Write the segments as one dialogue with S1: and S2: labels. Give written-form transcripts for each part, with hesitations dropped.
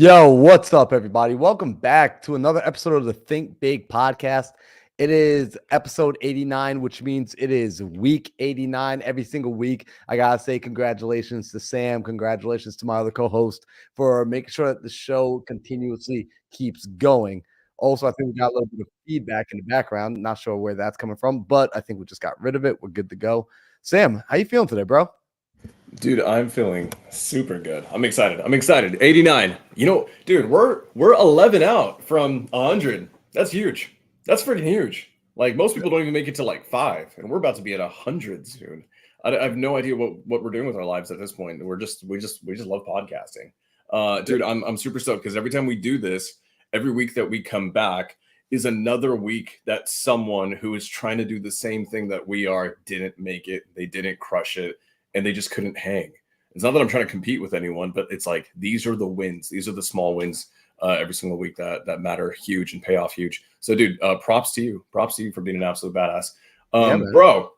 S1: Yo, what's up, everybody? Welcome back to another episode of the Think Big podcast. It is episode 89, which means it is week 89 every single week. I got to say congratulations to Sam. Congratulations to my other co-host for making sure that the show continuously keeps going. Also, I think we got a little bit of feedback in the background. Not sure where that's coming from, but I think we just got rid of it. We're good to go. Sam, how you feeling today, bro?
S2: Dude, I'm feeling super good. I'm excited. 89. Dude, we're 11 out from 100. That's huge. That's freaking huge. Like most people don't even make it to like 5, and we're about to be at 100 soon. I have no idea what we're doing with our lives at this point. We just love podcasting. Dude, I'm super stoked because every time we do this, every week that we come back is another week that someone who is trying to do the same thing that we are didn't make it. They didn't crush it and they just couldn't hang. It's not that I'm trying to compete with anyone, but it's like these are the wins. These are the small wins every single week that matter huge and pay off huge. So, dude, props to you. Props to you for being an absolute badass.
S1: Yeah, man.
S2: Bro,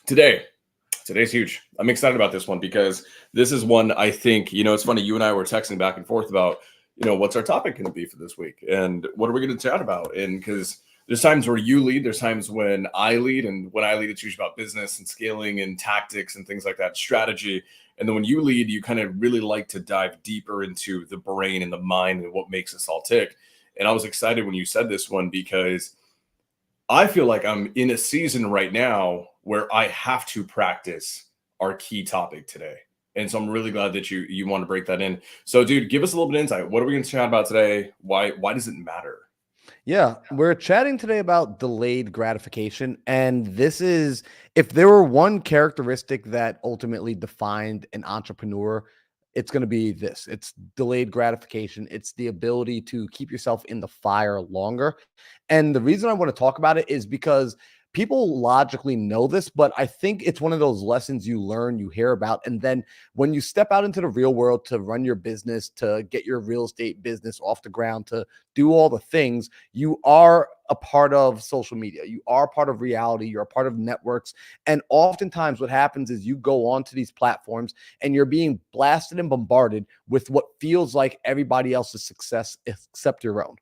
S2: today's huge. I'm excited about this one because this is one I think, it's funny. You and I were texting back and forth about, what's our topic going to be for this week? And what are we going to chat about? And because there's times where you lead, there's times when I lead, and when I lead, it's usually about business and scaling and tactics and things like that, strategy. And then when you lead, you kind of really like to dive deeper into the brain and the mind and what makes us all tick. And I was excited when you said this one because I feel like I'm in a season right now where I have to practice our key topic today. And so I'm really glad that you want to break that in. So, dude, give us a little bit of insight. What are we going to chat about today? Why does it matter?
S1: Yeah, we're chatting today about delayed gratification. And this is, if there were one characteristic that ultimately defined an entrepreneur, it's going to be this: it's delayed gratification. It's the ability to keep yourself in the fire longer. And the reason I want to talk about it is because people logically know this, but I think it's one of those lessons you learn, you hear about. And then when you step out into the real world to run your business, to get your real estate business off the ground, to do all the things, you are a part of social media. You are part of reality. You're a part of networks. And oftentimes what happens is you go onto these platforms and you're being blasted and bombarded with what feels like everybody else's success except your own.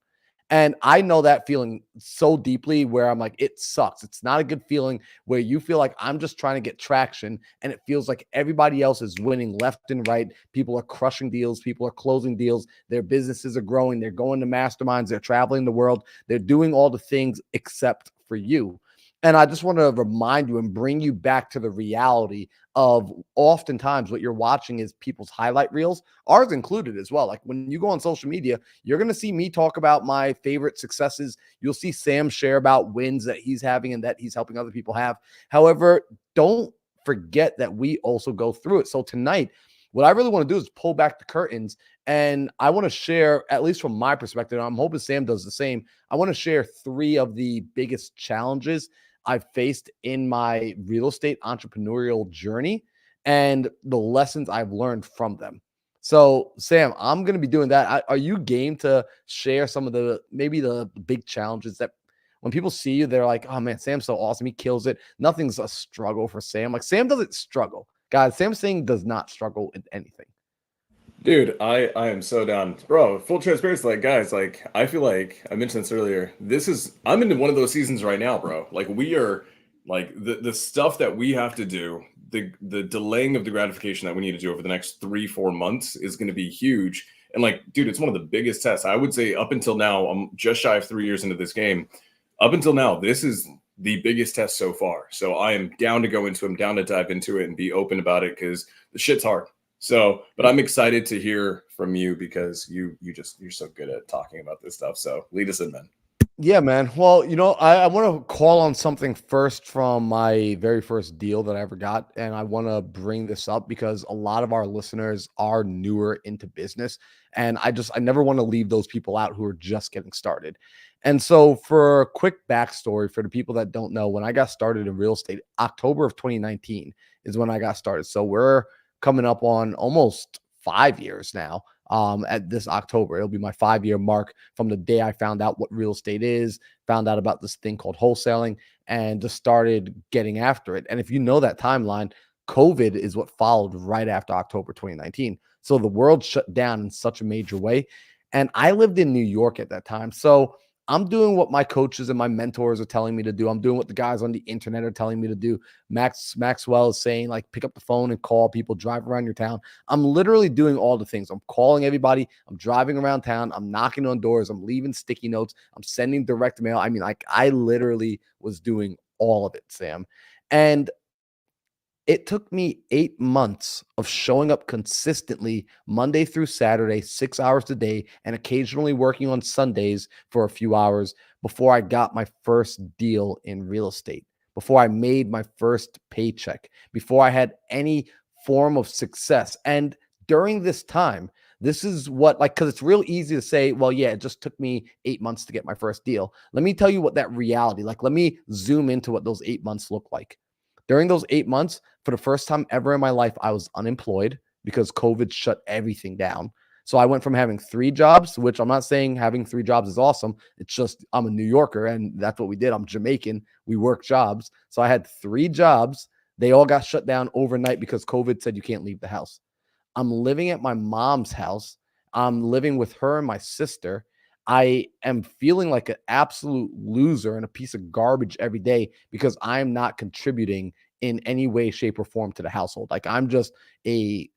S1: And I know that feeling so deeply where I'm like, it sucks. It's not a good feeling where you feel like I'm just trying to get traction and it feels like everybody else is winning left and right. People are crushing deals. People are closing deals. Their businesses are growing. They're going to masterminds. They're traveling the world. They're doing all the things except for you. And I just want to remind you and bring you back to the reality of oftentimes what you're watching is people's highlight reels, ours included as well. Like when you go on social media, you're going to see me talk about my favorite successes. You'll see Sam share about wins that he's having and that he's helping other people have. However, don't forget that we also go through it. So tonight, what I really want to do is pull back the curtains and I want to share, at least from my perspective, I'm hoping Sam does the same. I want to share 3 of the biggest challenges I've faced in my real estate entrepreneurial journey and the lessons I've learned from them. So, Sam, I'm going to be doing that. Are you game to share some of maybe the big challenges that when people see you, they're like, oh man, Sam's so awesome. He kills it. Nothing's a struggle for Sam. Like Sam doesn't struggle. Guys, Sam Singh does not struggle in anything.
S2: Dude, I am so down. Bro, full transparency, like guys, like I feel like I mentioned this earlier. I'm into one of those seasons right now, bro. Like we are like the stuff that we have to do, the delaying of the gratification that we need to do over the next 3-4 months is going to be huge. And like, dude, it's one of the biggest tests. I would say up until now, I'm just shy of 3 years into this game. Up until now, this is the biggest test so far. So I am down to go into it. I'm down to dive into it and be open about it because the shit's hard. So, but I'm excited to hear from you because you're so good at talking about this stuff. So lead us in, man.
S1: Yeah, man. Well, I want to call on something first from my very first deal that I ever got. And I want to bring this up because a lot of our listeners are newer into business. And I never want to leave those people out who are just getting started. And so, for a quick backstory for the people that don't know, when I got started in real estate, October of 2019 is when I got started. So, we're coming up on almost 5 years now. At this October, it'll be my 5-year mark from the day I found out what real estate is, found out about this thing called wholesaling, and just started getting after it. And if you know that timeline, COVID is what followed right after October 2019. So the world shut down in such a major way. And I lived in New York at that time. So I'm doing what my coaches and my mentors are telling me to do. I'm doing what the guys on the internet are telling me to do. Maxwell is saying, like, pick up the phone and call people, drive around your town. I'm literally doing all the things. I'm calling everybody. I'm driving around town. I'm knocking on doors. I'm leaving sticky notes. I'm sending direct mail. I mean, like, I literally was doing all of it, Sam. And it took me 8 months of showing up consistently Monday through Saturday, 6 hours a day, and occasionally working on Sundays for a few hours before I got my first deal in real estate, before I made my first paycheck, before I had any form of success. And during this time, this is what, like, because it's real easy to say, well, yeah, it just took me 8 months to get my first deal. Let me tell you what that reality, like, let me zoom into what those 8 months look like. During those 8 months, for the first time ever in my life, I was unemployed because COVID shut everything down. So I went from having 3 jobs, which I'm not saying having 3 jobs is awesome. It's just I'm a New Yorker and that's what we did. I'm Jamaican. We work jobs. So I had 3 jobs. They all got shut down overnight because COVID said you can't leave the house. I'm living at my mom's house. I'm living with her and my sister. I am feeling like an absolute loser and a piece of garbage every day because I'm not contributing in any way, shape, or form to the household. Like, I'm just a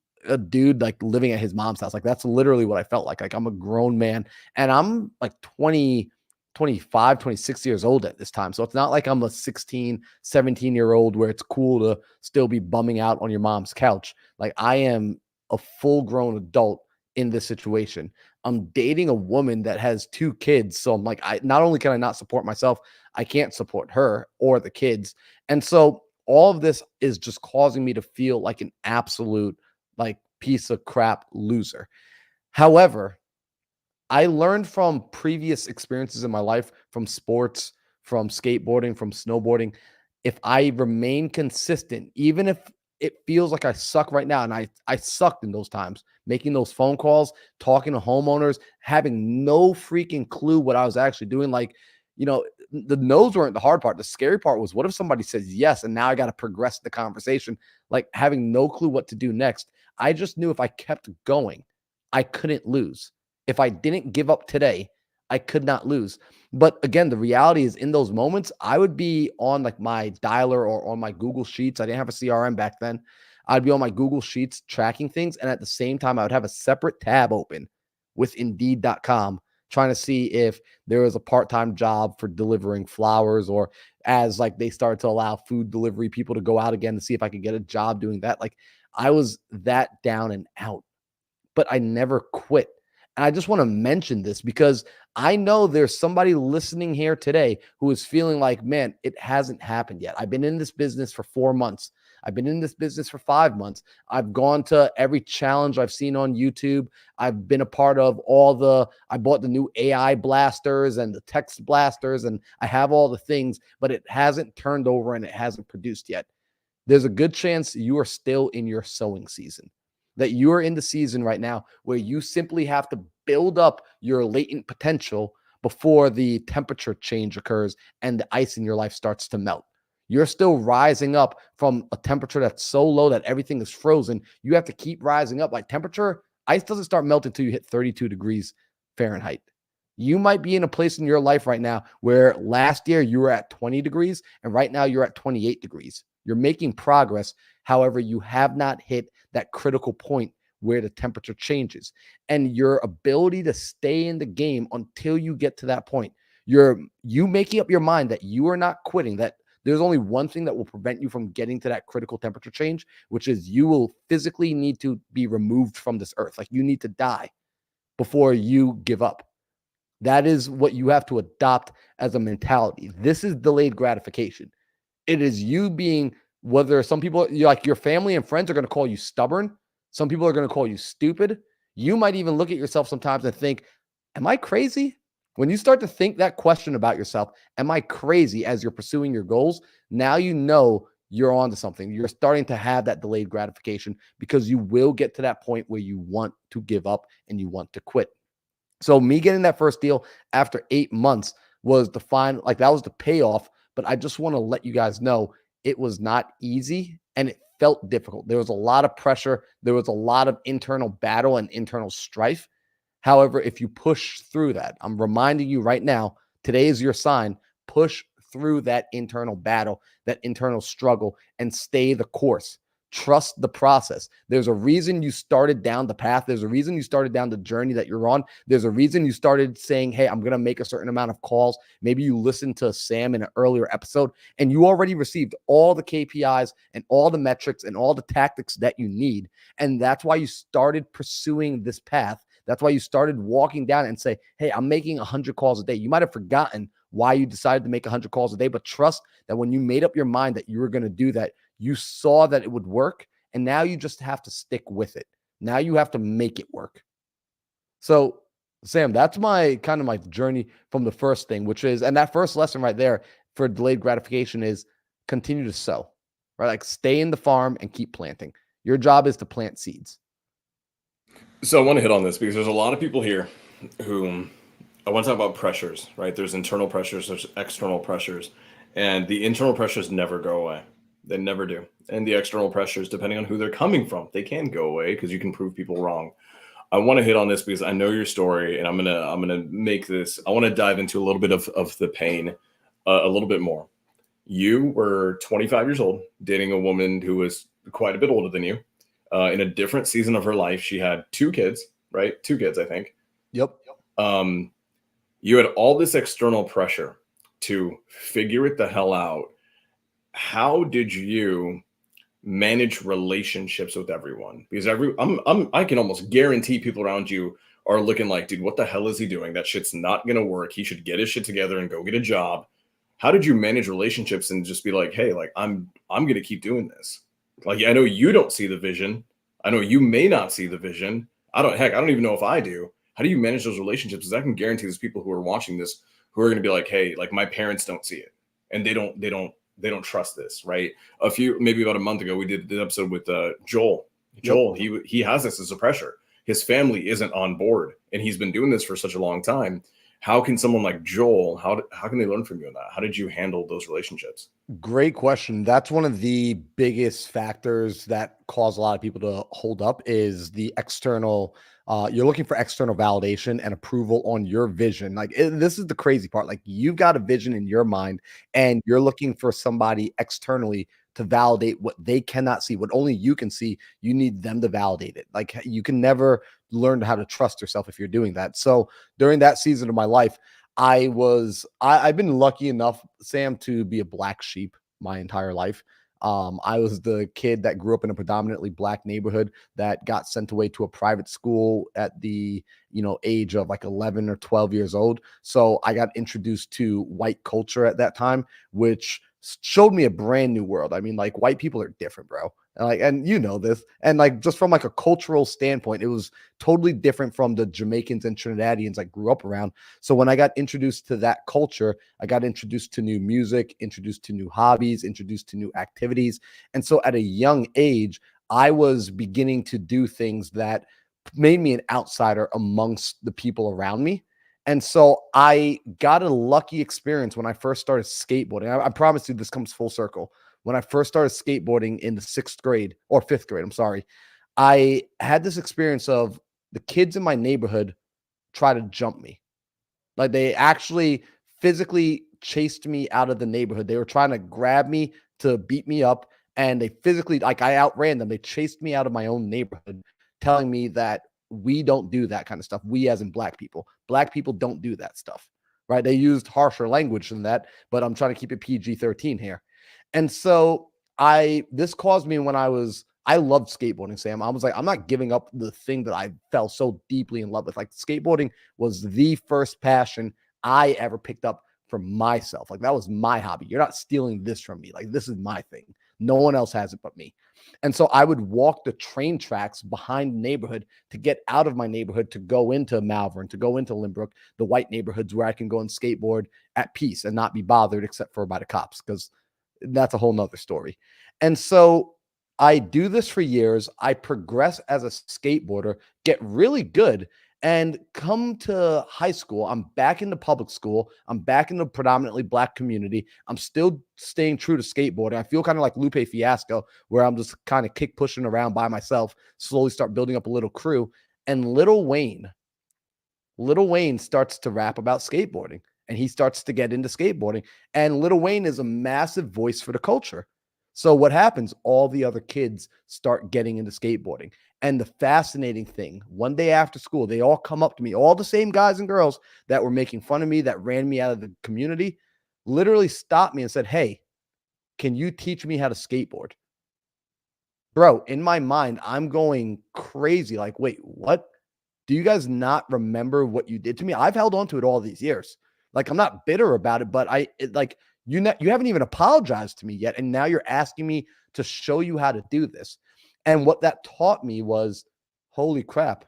S1: dude like living at his mom's house. Like, that's literally what I felt like. Like, I'm a grown man and I'm like 20, 25, 26 years old at this time. So it's not like I'm a 16, 17-year old where it's cool to still be bumming out on your mom's couch. Like, I am a full grown adult in this situation. I'm dating a woman that has 2 kids. So I'm like, I not only can I not support myself, I can't support her or the kids. And so all of this is just causing me to feel like an absolute like piece of crap loser. However, I learned from previous experiences in my life, from sports, from skateboarding, from snowboarding. If I remain consistent, even if it feels like I suck right now, and I sucked in those times, making those phone calls, talking to homeowners, having no freaking clue what I was actually doing. Like, the no's weren't the hard part. The scary part was, what if somebody says yes, and now I got to progress the conversation, like having no clue what to do next. I just knew if I kept going, I couldn't lose. If I didn't give up today, I could not lose. But again, the reality is in those moments, I would be on like my dialer or on my Google Sheets. I didn't have a CRM back then. I'd be on my Google Sheets tracking things. And at the same time, I would have a separate tab open with Indeed.com trying to see if there was a part-time job for delivering flowers, or as like they started to allow food delivery people to go out again to see if I could get a job doing that. Like, I was that down and out, but I never quit. And I just want to mention this because I know there's somebody listening here today who is feeling like, man, it hasn't happened yet. I've been in this business for 4 months. I've been in this business for 5 months. I've gone to every challenge I've seen on YouTube. I've been a part of I bought the new AI blasters and the text blasters, and I have all the things, but it hasn't turned over and it hasn't produced yet. There's a good chance you are still in your sowing season, that you are in the season right now where you simply have to build up your latent potential before the temperature change occurs and the ice in your life starts to melt. You're still rising up from a temperature that's so low that everything is frozen. You have to keep rising up. Like, temperature, ice doesn't start melting until you hit 32 degrees Fahrenheit. You might be in a place in your life right now where last year you were at 20 degrees and right now you're at 28 degrees. You're making progress. However, you have not hit that critical point where the temperature changes, and your ability to stay in the game until you get to that point. You making up your mind that you are not quitting, that there's only one thing that will prevent you from getting to that critical temperature change, which is you will physically need to be removed from this earth. Like, you need to die before you give up. That is what you have to adopt as a mentality. This is delayed gratification. It is you being, whether some people, like your family and friends, are going to call you stubborn. Some people are going to call you stupid. You might even look at yourself sometimes and think, am I crazy? When you start to think that question about yourself, am I crazy, as you're pursuing your goals, now you know you're onto something. You're starting to have that delayed gratification because you will get to that point where you want to give up and you want to quit. So me getting that first deal after 8 months was the final, like, that was the payoff. But I just want to let you guys know it was not easy and it felt difficult. There was a lot of pressure. There was a lot of internal battle and internal strife. However, if you push through that, I'm reminding you right now, today is your sign. Push through that internal battle, that internal struggle, and stay the course. Trust the process. There's a reason you started down the path. There's a reason you started down the journey that you're on. There's a reason you started saying, hey, I'm going to make a certain amount of calls. Maybe you listened to Sam in an earlier episode and you already received all the KPIs and all the metrics and all the tactics that you need. And that's why you started pursuing this path. That's why you started walking down and say, hey, I'm making 100 calls a day. You might have forgotten why you decided to make 100 calls a day, but trust that when you made up your mind that you were going to do that, you saw that it would work, and now you just have to stick with it. Now you have to make it work. So, Sam, that's my kind of my journey from the first thing, which is, and that first lesson right there for delayed gratification is continue to sow, right? Like stay in the farm and keep planting. Your job is to plant seeds.
S2: So I want to hit on this because there's a lot of people here who I want to talk about pressures, right? There's internal pressures, there's external pressures, and the internal pressures never go away. They never do. And the external pressures, depending on who they're coming from, they can go away because you can prove people wrong. I want to hit on this because I know your story, and I'm gonna make this. I want to dive into a little bit of the pain, a little bit more. You were 25 years old, dating a woman who was quite a bit older than you. In a different season of her life, she had two kids, right? Two kids, I think.
S1: Yep.
S2: Um, you had all this external pressure to figure it the hell out. How did you manage relationships with everyone? Because I can almost guarantee people around you are looking like, dude, what the hell is he doing? That shit's not gonna work. He should get his shit together and go get a job. How did you manage relationships and just be like, hey, like I'm gonna keep doing this? Like, I know you don't see the vision. I know you may not see the vision. I don't even know if I do. How do you manage those relationships? Because I can guarantee there's people who are watching this who are going to be like, hey, like my parents don't see it. And they don't trust this, right? Maybe about a month ago, we did the episode with Joel. Joel, he has this as a pressure. His family isn't on board, and he's been doing this for such a long time. How can someone like Joel, how can they learn from you on that? How did you handle those relationships?
S1: Great question. That's one of the biggest factors that cause a lot of people to hold up is the external. You're looking for external validation and approval on your vision. This is the crazy part. Like you've got a vision in your mind and you're looking for somebody externally to validate what they cannot see, what only you can see. You need them to validate it. Like you can never learn how to trust yourself if you're doing that. So during that season of my life, I've been lucky enough, Sam, to be a black sheep my entire life. I was the kid that grew up in a predominantly black neighborhood that got sent away to a private school at the, age of like 11 or 12 years old. So I got introduced to white culture at that time, which showed me a brand new world. I mean, like white people are different, bro. And you know this. And like just from like a cultural standpoint, it was totally different from the Jamaicans and Trinidadians I grew up around. So when I got introduced to that culture, I got introduced to new music, introduced to new hobbies, introduced to new activities. And so at a young age, I was beginning to do things that made me an outsider amongst the people around me. And so I got a lucky experience when I first started skateboarding. I promise you this comes full circle. When I first started skateboarding in the 6th grade or 5th grade, I'm sorry, I had this experience of the kids in my neighborhood try to jump me. Like they actually physically chased me out of the neighborhood. They were trying to grab me to beat me up. And they physically, like I outran them. They chased me out of my own neighborhood, telling me that we don't do that kind of stuff. We, as in black people don't do that stuff, right? They used harsher language than that, but I'm trying to keep it PG-13 here. And so this caused me when I loved skateboarding, Sam. I was like, I'm not giving up the thing that I fell so deeply in love with. Like skateboarding was the first passion I ever picked up for myself. Like that was my hobby. You're not stealing this from me. Like this is my thing. No one else has it but me. And so I would walk the train tracks behind the neighborhood to get out of my neighborhood to go into Malvern, to go into Limbrook, the white neighborhoods where I can go and skateboard at peace and not be bothered except for by the cops, because that's a whole nother story. And so I do this for years. I progress as a skateboarder, get really good, and come to high school. I'm back into public school. I'm back in the predominantly black community. I'm still staying true to skateboarding. I feel kind of like Lupe Fiasco, where I'm just kind of kick pushing around by myself, slowly start building up a little crew. And Lil Wayne Lil Wayne starts to rap about skateboarding and he starts to get into skateboarding. And Lil Wayne is a massive voice for the culture. So what happens? All the other kids start getting into skateboarding. And the fascinating thing, one day after school, they all come up to me, all the same guys and girls that were making fun of me, that ran me out of the community, literally stopped me and said, "Hey, can you teach me how to skateboard?" Bro, in my mind, I'm going crazy. Like, wait, what? Do you guys not remember what you did to me? I've held on to it all these years. Like, I'm not bitter about it, but you haven't even apologized to me yet, and now you're asking me to show you how to do this. And what that taught me was, holy crap,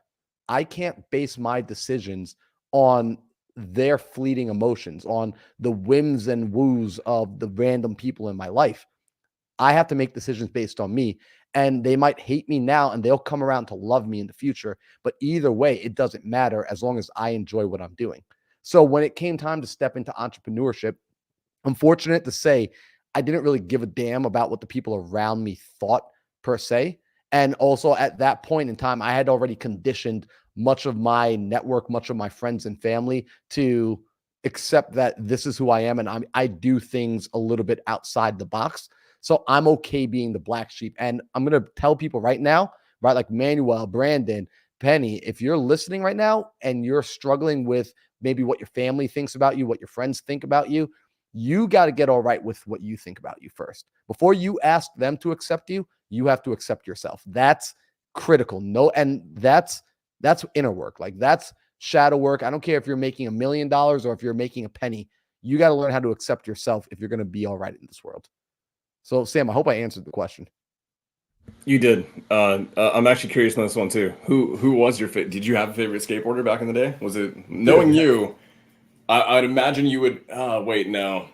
S1: I can't base my decisions on their fleeting emotions, on the whims and woos of the random people in my life. I have to make decisions based on me. And they might hate me now and they'll come around to love me in the future. But either way, it doesn't matter as long as I enjoy what I'm doing. So when it came time to step into entrepreneurship, I'm fortunate to say I didn't really give a damn about what the people around me thought per se. And also at that point in time, I had already conditioned much of my network, much of my friends and family to accept that this is who I am and I do things a little bit outside the box. So I'm okay being the black sheep. And I'm going to tell people right now, right? Like Manuel, Brandon, Penny, if you're listening right now and you're struggling with maybe what your family thinks about you, what your friends think about you, you got to get all right with what you think about you first. Before you ask them to accept you, you have to accept yourself. That's critical. No, and that's inner work. Like that's shadow work. I don't care if you're making $1 million or if you're making a penny. You got to learn how to accept yourself if you're going to be all right in this world. So, Sam, I hope I answered the question.
S2: You did. I'm actually curious on this one too. Who was your fit? Did you have a favorite skateboarder back in the day? Was it knowing you? I'd imagine you would. Wait, no.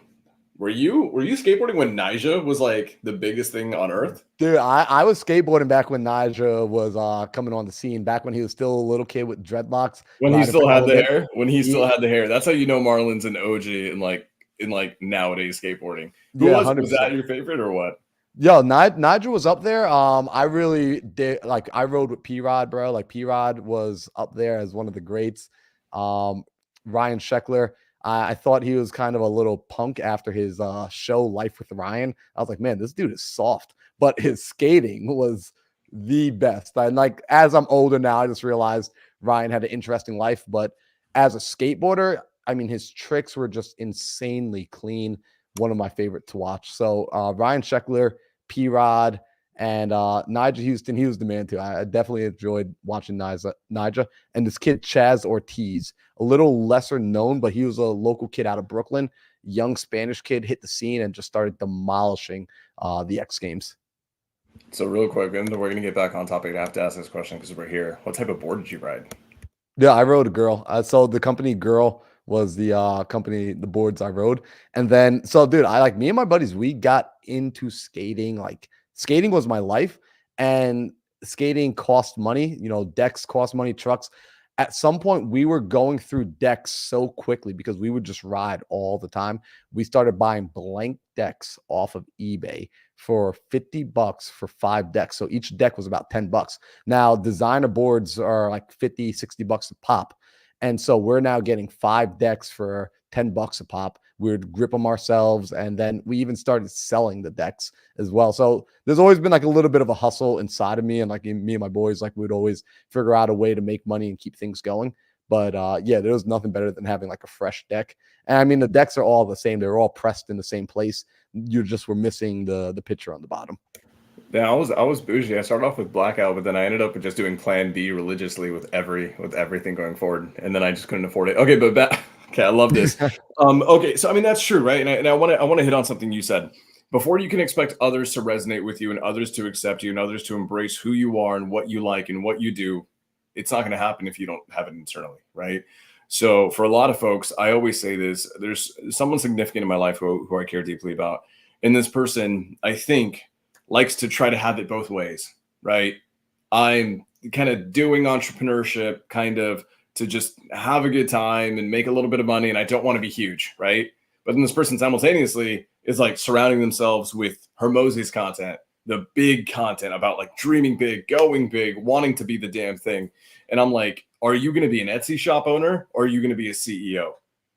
S2: Were you skateboarding when Nyjah was like the biggest thing on earth?
S1: Dude, I was skateboarding back when Nyjah was coming on the scene, back when he was still a little kid with dreadlocks.
S2: When he
S1: riding
S2: still
S1: for
S2: had the
S1: Element.
S2: hair. When he still had the hair. That's how you know Marlon's an OG in like nowadays skateboarding. Who
S1: Yeah,
S2: was that
S1: 100%.
S2: your favorite or what?
S1: Yo, Nigel was up there. I really did like I rode with P-Rod, bro. Like P-Rod was up there as one of the greats. Ryan Sheckler. I thought he was kind of a little punk after his show Life with Ryan. I was like, man, this dude is soft, but his skating was the best. And like as I'm older now, I just realized Ryan had an interesting life. But as a skateboarder, I mean, his tricks were just insanely clean. One of my favorite to watch. So Ryan Sheckler, P-Rod, and Nyjah Houston, he was the man too. I definitely enjoyed watching Nyjah. And this kid, Chaz Ortiz, a little lesser known, but he was a local kid out of Brooklyn, young Spanish kid, hit the scene and just started demolishing the X Games.
S2: So real quick, and we're gonna get back on topic. I have to ask this question because we're here. What type of board did you ride?
S1: Yeah, I rode a girl. So the company Girl was the company, the boards I rode. And then, so dude, I like me and my buddies, we got into skating. Like skating was my life and skating cost money. You know, decks cost money, trucks. At some point, we were going through decks so quickly because we would just ride all the time. We started buying blank decks off of eBay for $50 for 5 decks. So each deck was about $10. Now, designer boards are like $50, $60 a pop. And so we're now getting 5 decks for $10 a pop. We would grip them ourselves. And then we even started selling the decks as well. So there's always been like a little bit of a hustle inside of me. And like me and my boys, like we'd always figure out a way to make money and keep things going. But yeah, there was nothing better than having like a fresh deck. And I mean, the decks are all the same. They're all pressed in the same place. You just were missing the picture on the bottom.
S2: Yeah, I was bougie. I started off with blackout, but then I ended up with just doing Plan B religiously with everything going forward, and then I just couldn't afford it. Okay, but okay, I love this. Okay, so I mean that's true, right? And I want to hit on something you said. Before you can expect others to resonate with you and others to accept you and others to embrace who you are and what you like and what you do, it's not going to happen if you don't have it internally, right? So for a lot of folks, I always say this: there's someone significant in my life who I care deeply about, and this person, I think, likes to try to have it both ways, right? I'm kind of doing entrepreneurship kind of to just have a good time and make a little bit of money, and I don't want to be huge, right? But then this person simultaneously is like surrounding themselves with Hermosi's content, the big content about like dreaming big, going big, wanting to be the damn thing. And I'm like, are you going to be an Etsy shop owner or are you going to be a CEO?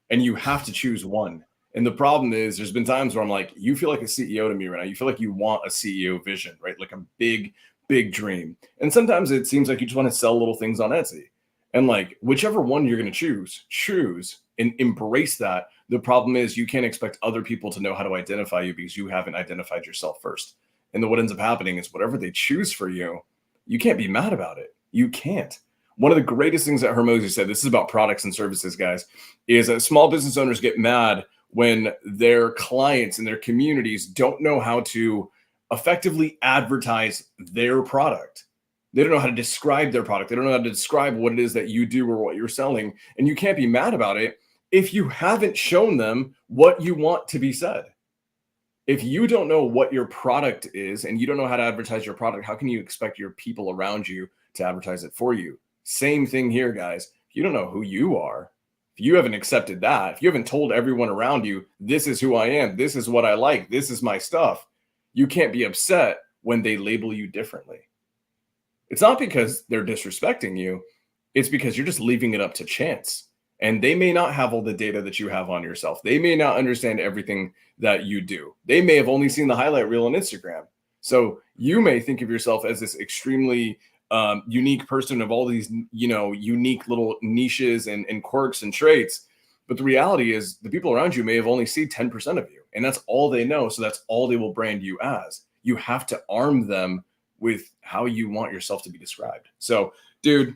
S2: And you have to choose one. And the problem is there's been times where I'm like, you feel like a CEO to me right now. You feel like you want a CEO vision, right? Like a big, big dream. And sometimes it seems like you just want to sell little things on Etsy. And like whichever one you're going to choose and embrace that. The problem is you can't expect other people to know how to identify you because you haven't identified yourself first. And then what ends up happening is whatever they choose for you, you can't be mad about it. You can't. One of the greatest things that Hermosi said, this is about products and services, guys, is that small business owners get mad when their clients and their communities don't know how to effectively advertise their product. They don't know how to describe their product. They don't know how to describe what it is that you do or what you're selling. And you can't be mad about it if you haven't shown them what you want to be said. If you don't know what your product is and you don't know how to advertise your product, how can you expect your people around you to advertise it for you? Same thing here, guys. If you don't know who you are, if you haven't accepted that, if you haven't told everyone around you, this is who I am, this is what I like, this is my stuff, you can't be upset when they label you differently. It's not because they're disrespecting you. It's because you're just leaving it up to chance. And they may not have all the data that you have on yourself. They may not understand everything that you do. They may have only seen the highlight reel on Instagram. So you may think of yourself as this extremely unique person of all these, unique little niches and quirks and traits. But the reality is the people around you may have only seen 10% of you. And that's all they know. So that's all they will brand you as. You have to arm them with how you want yourself to be described. So, dude,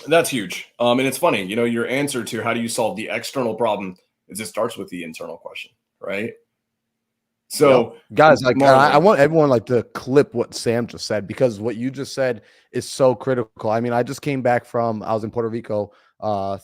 S2: that's huge. And it's funny, your answer to how do you solve the external problem is it starts with the internal question, right? So,
S1: guys, like I want everyone like to clip what Sam just said because what you just said is so critical. I mean, I just came back I was in Puerto Rico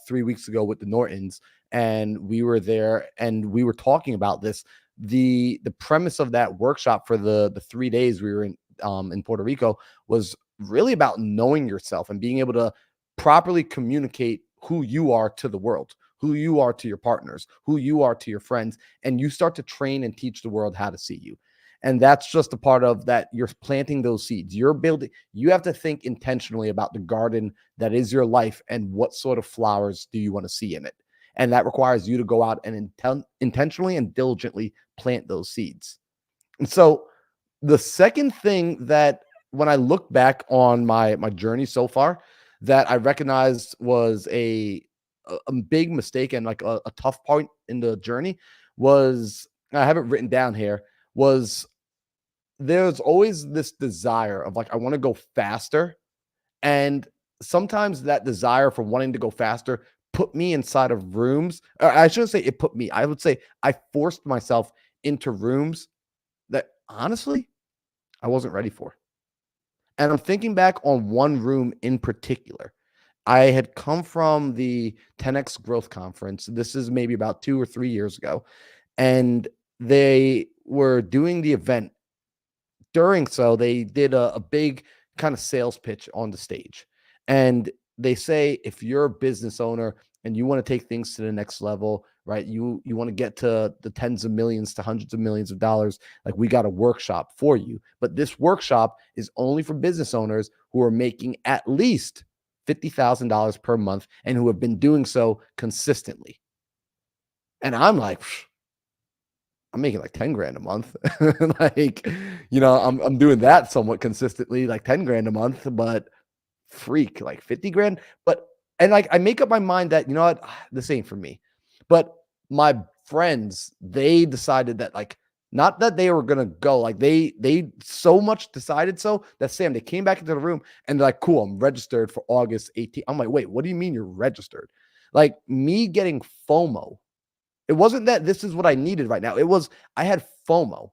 S1: 3 weeks ago with the Nortons, and we were there and we were talking about this. The premise of that workshop for the 3 days we were in Puerto Rico was really about knowing yourself and being able to properly communicate who you are to the world, who you are to your partners, who you are to your friends, and you start to train and teach the world how to see you. And that's just a part of that. You're planting those seeds. You have to think intentionally about the garden that is your life and what sort of flowers do you want to see in it. And that requires you to go out and intentionally and diligently plant those seeds. And so the second thing that when I look back on my journey so far, that I recognized was a big mistake and like a tough point in the journey was, I have it written down here, was there's always this desire of like, I want to go faster. And sometimes that desire for wanting to go faster put me inside of rooms. Or I shouldn't say it put me. I would say I forced myself into rooms that honestly I wasn't ready for. And I'm thinking back on one room in particular. I had come from the 10X Growth Conference. This is maybe about 2 or 3 years ago. And they were doing the event. During so, they did a big kind of sales pitch on the stage. And they say, if you're a business owner and you want to take things to the next level, right? You want to get to the tens of millions to hundreds of millions of dollars, like we got a workshop for you. But this workshop is only for business owners who are making at least $50,000 per month and who have been doing so consistently. And I'm like, I'm making like 10 grand a month. Like, I'm doing that somewhat consistently, like 10 grand a month, but freak, like 50 grand. And like, I make up my mind that, you know what, this ain't for me. But my friends, they decided that like, not that they were going to go, like they so much decided so that Sam, they came back into the room and they're like, cool, I'm registered for August 18th. I'm like, wait, what do you mean you're registered? Like me getting FOMO. It wasn't that this is what I needed right now. It was, I had FOMO.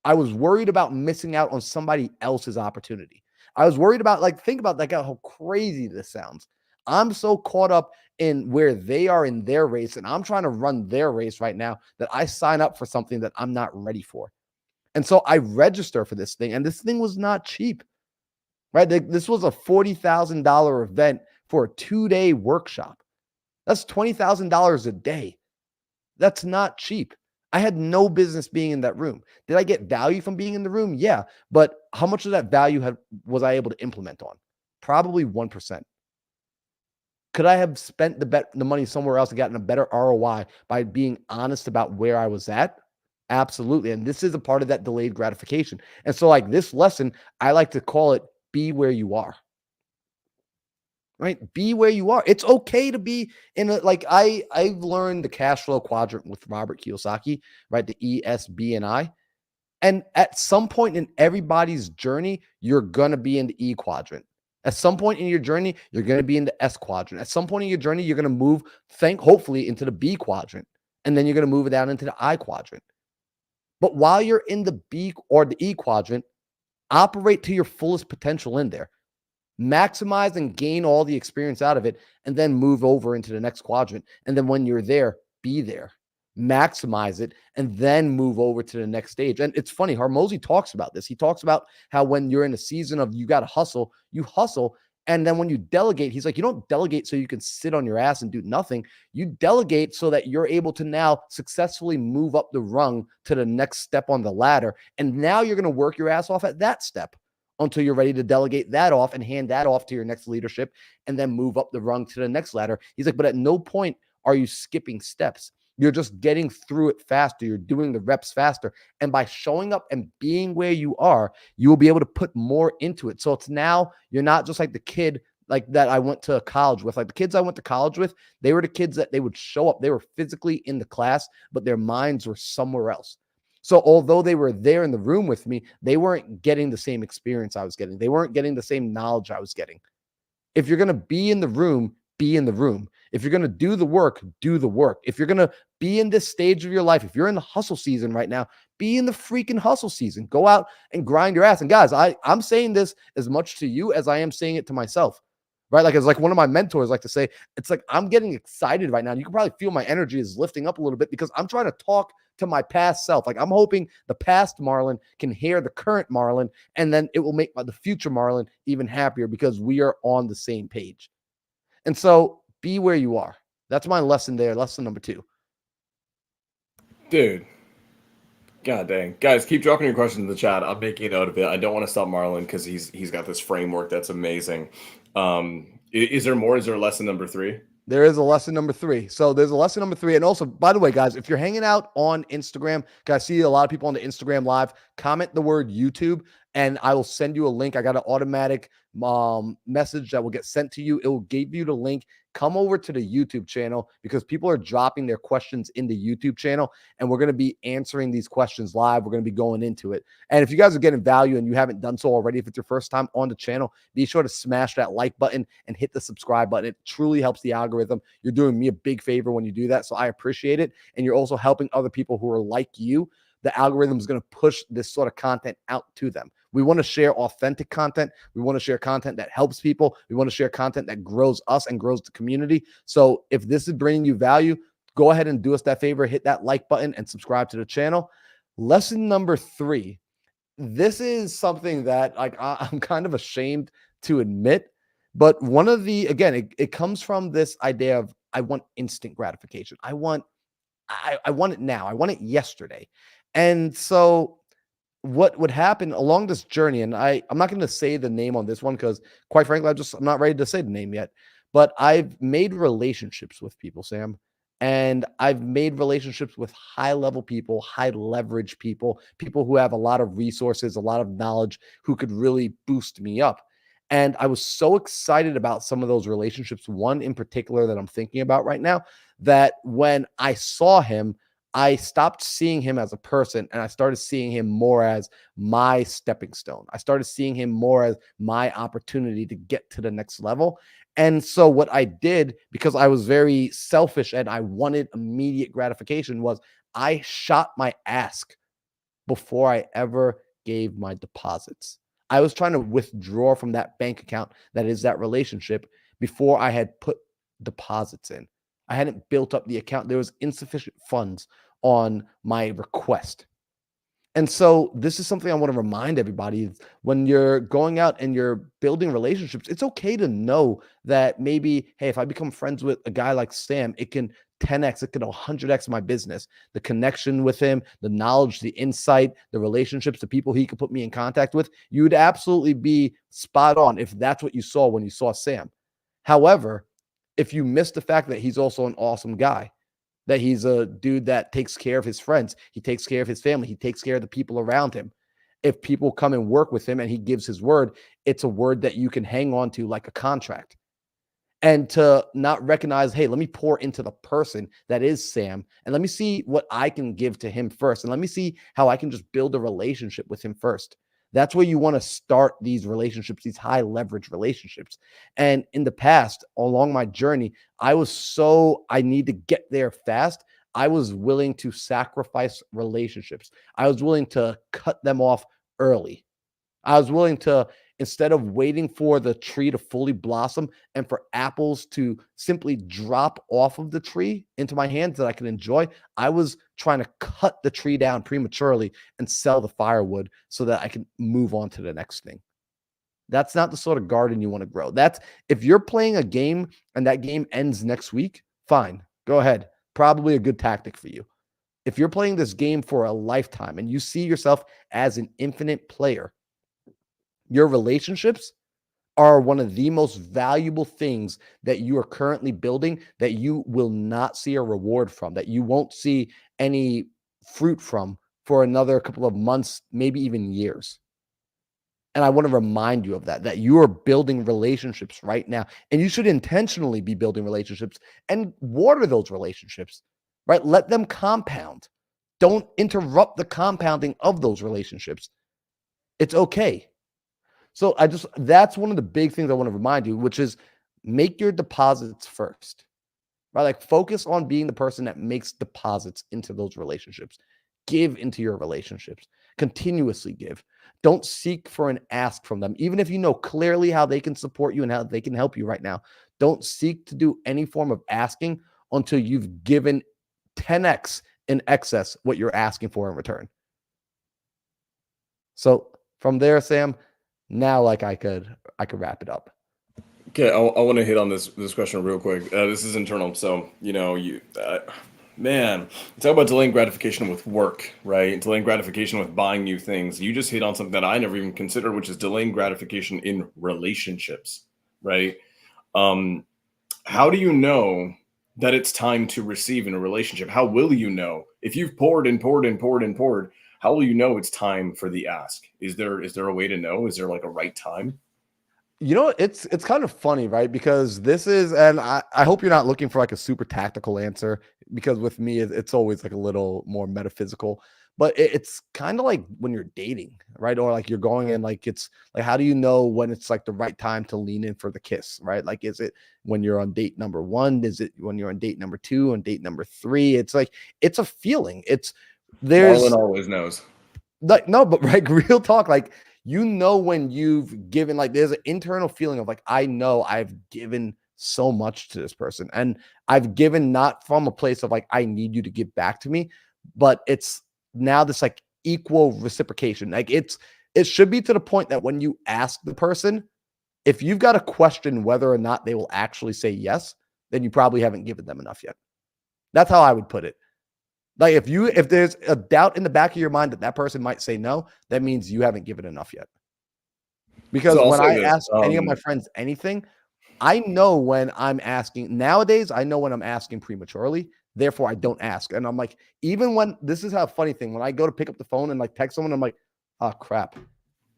S1: I was worried about missing out on somebody else's opportunity. I was worried about think about like how crazy this sounds. I'm so caught up in where they are in their race and I'm trying to run their race right now that I sign up for something that I'm not ready for. And so I register for this thing and this thing was not cheap, right? This was a $40,000 event for a 2-day workshop. That's $20,000 a day. That's not cheap. I had no business being in that room. Did I get value from being in the room? Yeah. But how much of that value was I able to implement on? Probably 1%. Could I have spent the money somewhere else and gotten a better ROI by being honest about where I was at? Absolutely. And this is a part of that delayed gratification. And so, like this lesson, I like to call it be where you are. Right? Be where you are. It's okay to be in a like I've learned the cash flow quadrant with Robert Kiyosaki, right? The E, S, B, and I. And at some point in everybody's journey, you're going to be in the E quadrant. At some point in your journey, you're going to be in the S quadrant. At some point in your journey, you're going to move, hopefully, into the B quadrant. And then you're going to move it down into the I quadrant. But while you're in the B or the E quadrant, operate to your fullest potential in there. Maximize and gain all the experience out of it, and then move over into the next quadrant. And then when you're there, be there, maximize it, and then move over to the next stage. And it's funny, Hormozy talks about this. He talks about how when you're in a season of you got to hustle, you hustle. And then when you delegate, he's like, you don't delegate so you can sit on your ass and do nothing. You delegate so that you're able to now successfully move up the rung to the next step on the ladder. And now you're going to work your ass off at that step until you're ready to delegate that off and hand that off to your next leadership and then move up the rung to the next ladder. He's like, but at no point are you skipping steps. You're just getting through it faster. You're doing the reps faster. And by showing up and being where you are, you will be able to put more into it. So it's now you're not just like the kid like that I went to college with. Like the kids I went to college with, they were the kids that they would show up. They were physically in the class, but their minds were somewhere else. So although they were there in the room with me, they weren't getting the same experience I was getting. They weren't getting the same knowledge I was getting. If you're going to be in the room, be in the room. If you're going to do the work, do the work. If you're going to be in this stage of your life, if you're in the hustle season right now, be in the freaking hustle season. Go out and grind your ass. And guys, I'm saying this as much to you as I am saying it to myself. Right? Like it's like one of my mentors like to say, it's like I'm getting excited right now. You can probably feel my energy is lifting up a little bit because I'm trying to talk to my past self. Like I'm hoping the past Marlon can hear the current Marlon, and then it will make the future Marlon even happier because we are on the same page. And so be where you are. That's my lesson there. Lesson number 2.
S2: Dude. God dang. Guys, keep dropping your questions in the chat. I'm making a note of it. I don't want to stop Marlon because he's got this framework that's amazing. Is there more? Is there lesson number 3?
S1: There is a lesson number 3. So there's a lesson number 3. And also, by the way, guys, if you're hanging out on Instagram, I see a lot of people on the Instagram live, comment the word YouTube and I will send you a link. I got an automatic message that will get sent to you. It will give you the link. Come over to the YouTube channel because people are dropping their questions in the YouTube channel and we're going to be answering these questions live. We're going to be going into it. And if you guys are getting value and you haven't done so already, if it's your first time on the channel, be sure to smash that like button and hit the subscribe button. It truly helps the algorithm. You're doing me a big favor when you do that. So I appreciate it. And you're also helping other people who are like you. The algorithm is going to push this sort of content out to them. We want to share authentic content. We want to share content that helps people. We want to share content that grows us and grows the community. So if this is bringing you value, go ahead and do us that favor. Hit that like button and subscribe to the channel. Lesson number 3. This is something that I'm kind of ashamed to admit, but one of the, again, it comes from this idea of I want instant gratification. I want it now. I want it yesterday. And so what would happen along this journey, and I'm not going to say the name on this one because quite frankly, I'm not ready to say the name yet, but I've made relationships with people, Sam, and I've made relationships with high level people, high leverage people, people who have a lot of resources, a lot of knowledge who could really boost me up. And I was so excited about some of those relationships, one in particular that I'm thinking about right now, that when I saw him, I stopped seeing him as a person and I started seeing him more as my stepping stone. I started seeing him more as my opportunity to get to the next level. And so what I did, because I was very selfish and I wanted immediate gratification, was I shot my ask before I ever gave my deposits. I was trying to withdraw from that bank account that is that relationship before I had put deposits in. I hadn't built up the account. There was insufficient funds on my request. And so this is something I want to remind everybody. When you're going out and you're building relationships, it's okay to know that maybe, hey, if I become friends with a guy like Sam, it can 10x, it could 100x my business. The connection with him, the knowledge, the insight, the relationships, the people he could put me in contact with, you would absolutely be spot on if that's what you saw when you saw Sam. However, if you miss the fact that he's also an awesome guy, that he's a dude that takes care of his friends, he takes care of his family, he takes care of the people around him. If people come and work with him and he gives his word, it's a word that you can hang on to like a contract. And to not recognize, hey, let me pour into the person that is Sam, and let me see what I can give to him first, and let me see how I can just build a relationship with him first. That's where you want to start these relationships, these high leverage relationships. And in the past, along my journey, I need to get there fast. I was willing to sacrifice relationships. I was willing to cut them off early. I was willing to, instead of waiting for the tree to fully blossom and for apples to simply drop off of the tree into my hands that I can enjoy, I was trying to cut the tree down prematurely and sell the firewood so that I can move on to the next thing. That's not the sort of garden you want to grow. That's, if you're playing a game and that game ends next week, fine, go ahead. Probably a good tactic for you. If you're playing this game for a lifetime and you see yourself as an infinite player, your relationships are one of the most valuable things that you are currently building that you will not see a reward from, that you won't see any fruit from for another couple of months, maybe even years. And I want to remind you of that you are building relationships right now, and you should intentionally be building relationships and water those relationships, right? Let them compound. Don't interrupt the compounding of those relationships. It's okay. So that's one of the big things I want to remind you, which is make your deposits first, right? Like focus on being the person that makes deposits into those relationships. Give into your relationships, continuously give. Don't seek for an ask from them. Even if you know clearly how they can support you and how they can help you right now, don't seek to do any form of asking until you've given 10x in excess what you're asking for in return. So from there, Sam, now like I could wrap it up.
S2: Okay, I want to hit on this question real quick. This is internal, so man, talk about delaying gratification with work, right? Delaying gratification with buying new things. You just hit on something that I never even considered, which is delaying gratification in relationships, right? How do you know that it's time to receive in a relationship? How will you know if you've poured and poured and poured and poured? How will you know it's time for the ask? Is there a way to know? Is there like a right time?
S1: You know, it's kind of funny, right? Because this is, and I hope you're not looking for like a super tactical answer, because with me, it's always like a little more metaphysical. But it's kind of like when you're dating, right? Or like you're going in, like it's like, how do you know when it's like the right time to lean in for the kiss, right? Like, is it when you're on date number one? Is it when you're on date number two, on date number three? It's like, it's a feeling.
S2: Marlon always knows.
S1: Like, no, but like real talk, like, you know, when you've given, like, there's an internal feeling of like, I know I've given so much to this person, and I've given not from a place of like, I need you to give back to me, but it's now this like equal reciprocation. Like it should be to the point that when you ask the person, if you've got to question whether or not they will actually say yes, then you probably haven't given them enough yet. That's how I would put it. Like if there's a doubt in the back of your mind that person might say no, that means you haven't given enough yet. Because
S2: So
S1: when I ask any of my friends anything, I know when I'm asking nowadays, I know when I'm asking prematurely. Therefore, I don't ask. And I'm like, even when this is how funny thing, when I go to pick up the phone and like text someone, I'm like, oh crap.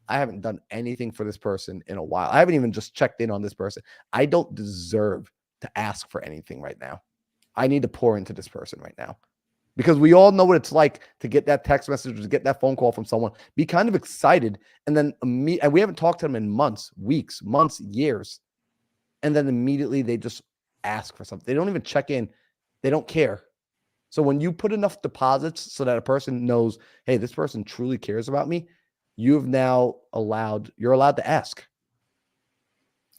S1: I haven't done anything for this person in a while. I haven't even just checked in on this person. I don't deserve to ask for anything right now. I need to pour into this person right now. Because we all know what it's like to get that text message or to get that phone call from someone, be kind of excited, and then and we haven't talked to them in months, weeks, months, years. And then immediately they just ask for something. They don't even check in. They don't care. So when you put enough deposits so that a person knows, hey, this person truly cares about me, you're allowed to ask.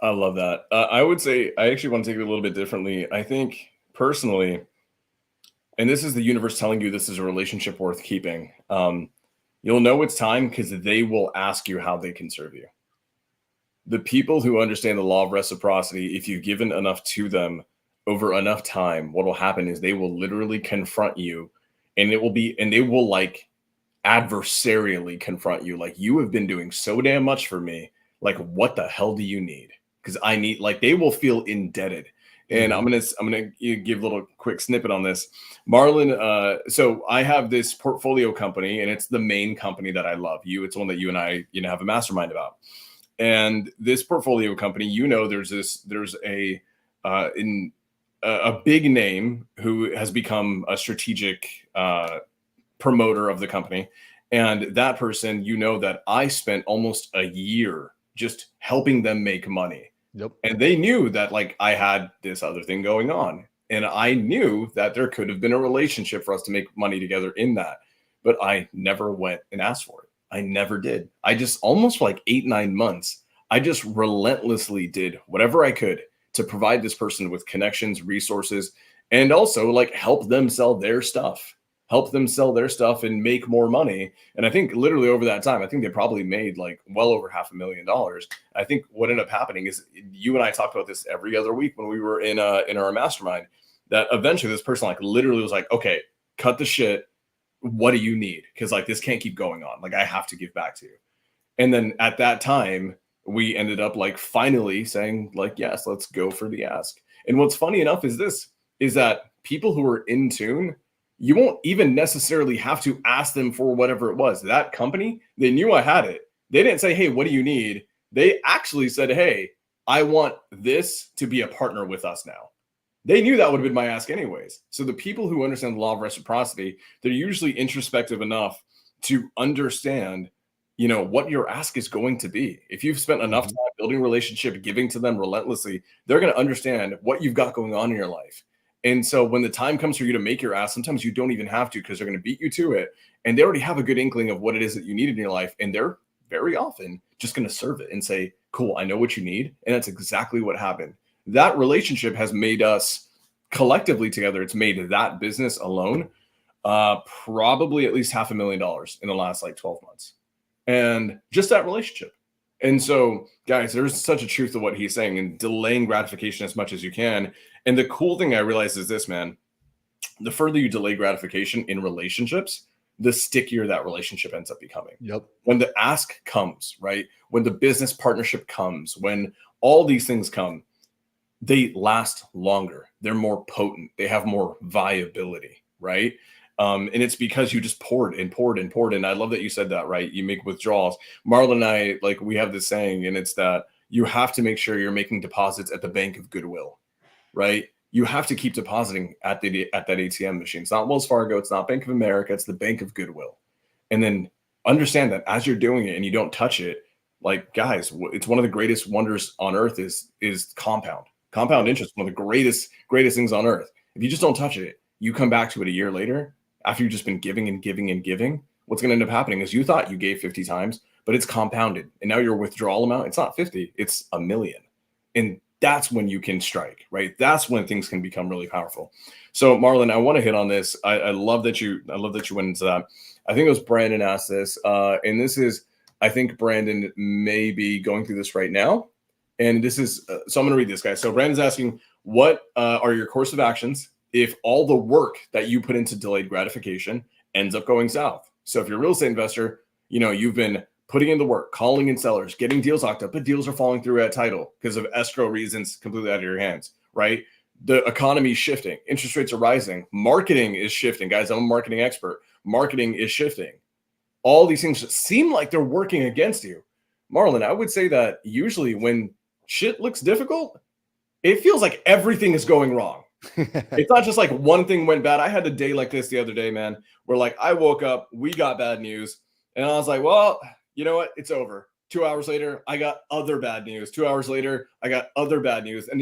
S2: I love that. I would say I actually want to take it a little bit differently. I think personally, and this is the universe telling you this is a relationship worth keeping. You'll know it's time because they will ask you how they can serve you. The people who understand the law of reciprocity, if you've given enough to them, over enough time, what will happen is they will literally confront you, and they will like adversarially confront you. Like, you have been doing so damn much for me. Like, what the hell do you need? Because I need, like, they will feel indebted. And
S1: Mhm.
S2: I'm gonna give a little quick snippet on this. Marlon, so I have this portfolio company, and it's the main company that I love. It's one that you and I, have a mastermind about. And this portfolio company, there's in a big name who has become a strategic promoter of the company. And that person, that I spent almost a year just helping them make money.
S1: Yep.
S2: And they knew that, like, I had this other thing going on. And I knew that there could have been a relationship for us to make money together in that. But I never went and asked for it. I never did. I just, almost for like 8, 9 months, I just relentlessly did whatever I could to provide this person with connections, resources, and also like help them sell their stuff and make more money. And I think literally over that time, I think they probably made like well over $500,000. I think what ended up happening is, you and I talked about this every other week when we were in our mastermind, that eventually this person like literally was like, okay, cut the shit. What do you need? Because like, this can't keep going on. Like, I have to give back to you. And then at that time, we ended up like finally saying like, yes, let's go for the ask. And what's funny enough is that people who are in tune, you won't even necessarily have to ask them for whatever it was. That company, they knew I had it. They didn't say, hey, what do you need? They actually said, hey, I want this to be a partner with us now. They knew that would have been my ask anyways. So the people who understand the law of reciprocity, they're usually introspective enough to understand, what your ask is going to be. If you've spent enough
S1: Mhm.
S2: time building a relationship, giving to them relentlessly, they're going to understand what you've got going on in your life. And so when the time comes for you to make your ask, sometimes you don't even have to, because they're going to beat you to it. And they already have a good inkling of what it is that you need in your life. And they're very often just going to serve it and say, cool, I know what you need. And that's exactly what happened. That relationship has made us collectively together. It's made that business alone probably at least $500,000 in the last like 12 months. And just that relationship. And so, guys, there's such a truth to what he's saying, and delaying gratification as much as you can. And the cool thing I realized is this, man: the further you delay gratification in relationships, the stickier that relationship ends up becoming.
S1: Yep.
S2: When the ask comes, right? When the business partnership comes, when all these things come, they last longer. They're more potent. They have more viability, right? And it's because you just poured and poured and poured. And I love that you said that, right? You make withdrawals. Marlon and I, like, we have this saying, and it's that you have to make sure you're making deposits at the bank of goodwill, right? You have to keep depositing at that ATM machine. It's not Wells Fargo. It's not Bank of America. It's the Bank of Goodwill. And then understand that as you're doing it and you don't touch it, like, guys, it's one of the greatest wonders on earth is compound
S1: Yep.
S2: interest. One of the greatest things on earth. If you just don't touch it, you come back to it a year later after you've just been giving and giving and giving. What's going to end up happening is you thought you gave 50 times, but it's compounded. And now your withdrawal amount, it's not 50, it's 1,000,000. And that's when you can strike, right? That's when things can become really powerful. So Marlon, I want to hit on this. I love that you went into that. I think it was Brandon asked this, and this is, I think Brandon may be going through this right now. And this is, so I'm going to read this, guy. So Brandon's asking, what are your course of actions if all the work that you put into delayed gratification ends up going south? So if you're a real estate investor, you've been putting in the work, calling in sellers, getting deals locked up, but deals are falling through at title because of escrow reasons completely out of your hands, right? The economy is shifting. Interest rates are rising. Marketing is shifting. Guys, I'm a marketing expert. Marketing is shifting. All these things seem like they're working against you. Marlon, I would say that usually when shit looks difficult, it feels like everything is going wrong. It's not just like one thing went bad. I had a day like this the other day, man, where like I woke up, we got bad news, and I was like, well, you know what? It's over. 2 hours later, I got other bad news. 2 hours later, I got other bad news. And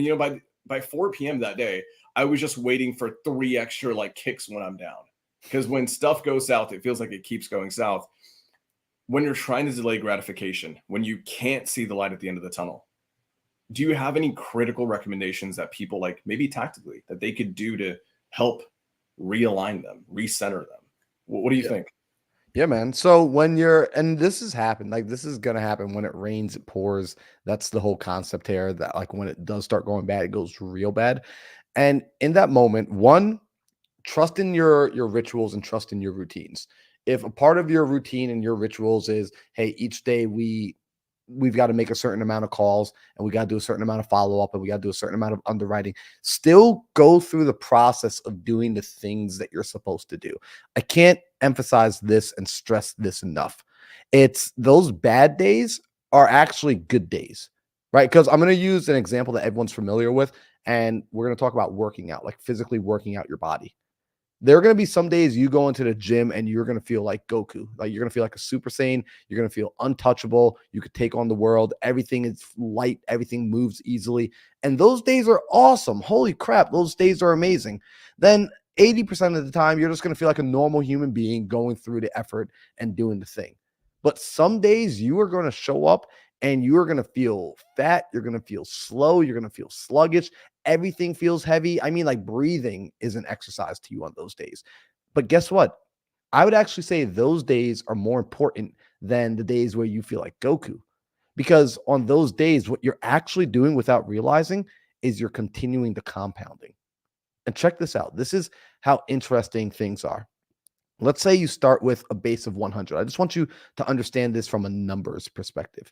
S2: by 4 p.m. that day, I was just waiting for 3 extra like kicks when I'm down. Because when stuff goes south, it feels like it keeps going south. When you're trying to delay gratification, when you can't see the light at the end of the tunnel, do you have any critical recommendations that people, like, maybe tactically, that they could do to help realign them, recenter them? What do you
S1: Yeah.
S2: think?
S1: Yeah, man. So when and this has happened, like this is gonna happen when it rains, it pours. That's the whole concept here. That like when it does start going bad, it goes real bad. And in that moment, one, trust in your rituals and trust in your routines. If a part of your routine and your rituals is, hey, each day we've got to make a certain amount of calls and we got to do a certain amount of follow-up and we got to do a certain amount of underwriting, still go through the process of doing the things that you're supposed to do. I can't emphasize this and stress this enough. It's those bad days are actually good days, right? Because I'm going to use an example that everyone's familiar with, and we're going to talk about working out, like physically working out your body. There are going to be some days you go into the gym and you're going to feel like Goku. Like you're going to feel like a Super Saiyan. You're going to feel untouchable. You could take on the world. Everything is light. Everything moves easily. And those days are awesome. Holy crap. Those days are amazing. Then 80% of the time, you're just going to feel like a normal human being going through the effort and doing the thing. But some days you are going to show up and you are going to feel fat. You're going to feel slow. You're going to feel sluggish. Everything feels heavy. I mean, like breathing is an exercise to you on those days. But guess what? I would actually say those days are more important than the days where you feel like Goku. Because on those days, what you're actually doing without realizing is you're continuing the compounding. And check this out. This is how interesting things are. Let's say you start with a base of 100. I just want you to understand this from a numbers perspective.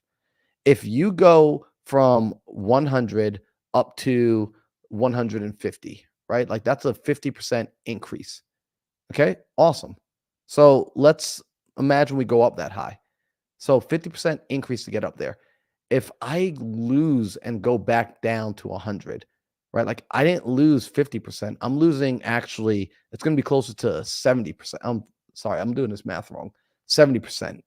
S1: If you go from 100 up to 150, right? Like that's a 50% increase. Okay, awesome. So let's imagine we go up that high. So 50% increase to get up there. If I lose and go back down to 100, right? Like I didn't lose 50%. I'm losing actually, it's going to be closer to 70%. I'm sorry, I'm doing this math wrong. 70%.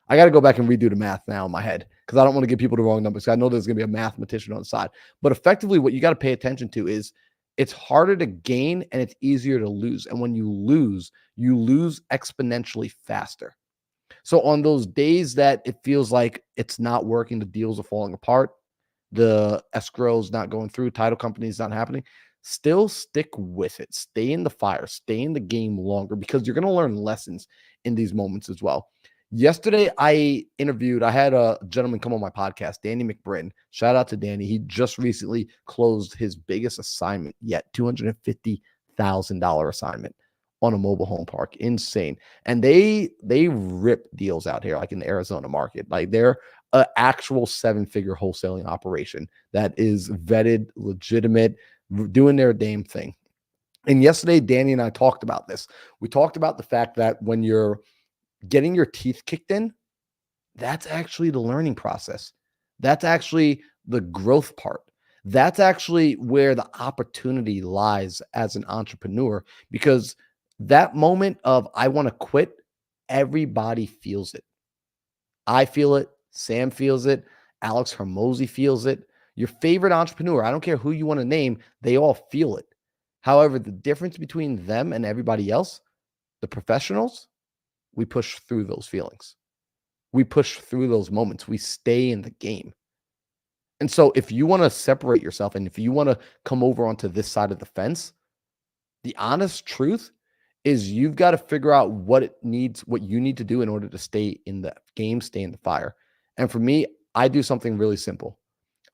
S1: I got to go back and redo the math now in my head because I don't want to give people the wrong numbers. I know there's going to be a mathematician on the side. But effectively, what you got to pay attention to is it's harder to gain and it's easier to lose. And when you lose exponentially faster. So on those days that it feels like it's not working, the deals are falling apart, the escrow's not going through, title company's not happening, still stick with it. Stay in the fire, stay in the game longer because you're going to learn lessons in these moments as well. Yesterday, I had a gentleman come on my podcast, Danny McBrin. Shout out to Danny. He just recently closed his biggest assignment yet, $250,000 assignment on a mobile home park. Insane. And they rip deals out here, like in the Arizona market. Like they're an actual 7-figure wholesaling operation that is vetted, legitimate, doing their damn thing. And yesterday, Danny and I talked about this. We talked about the fact that when you're getting your teeth kicked in, that's actually the learning process. That's actually the growth part. That's actually where the opportunity lies as an entrepreneur, because that moment of I want to quit, everybody feels it. I feel it. Sam feels it. Alex Hermosi feels it. Your favorite entrepreneur, I don't care who you want to name, they all feel it. However, the difference between them and everybody else, the professionals, we push through those feelings. We push through those moments. We stay in the game. And so if you want to separate yourself and if you want to come over onto this side of the fence, the honest truth is you've got to figure out what you need to do in order to stay in the game, stay in the fire. And for me, I do something really simple.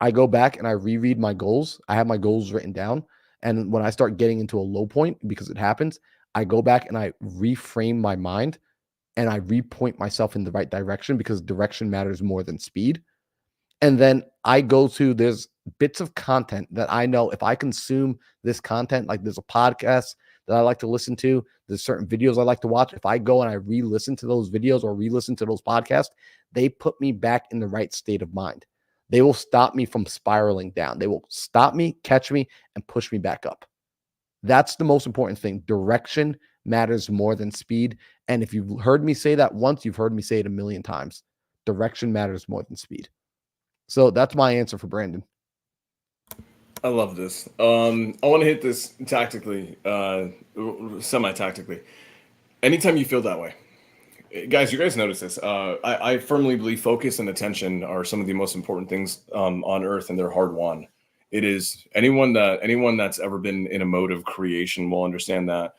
S1: I go back and I reread my goals. I have my goals written down. And when I start getting into a low point, because it happens, I go back and I reframe my mind and I repoint myself in the right direction because direction matters more than speed. And then there's bits of content that I know if I consume this content, like there's a podcast that I like to listen to, there's certain videos I like to watch. If I go and I re-listen to those videos or re-listen to those podcasts, they put me back in the right state of mind. They will stop me from spiraling down. They will stop me, catch me, and push me back up. That's the most important thing. Direction matters more than speed. And if you've heard me say that once, you've heard me say it a million times. Direction matters more than speed. So that's my answer for Brandon.
S2: I love this. I want to hit this tactically, semi-tactically. Anytime you feel that way, guys, you guys notice this. I firmly believe focus and attention are some of the most important things on earth, and they're hard won. It is anyone that's ever been in a mode of creation will understand that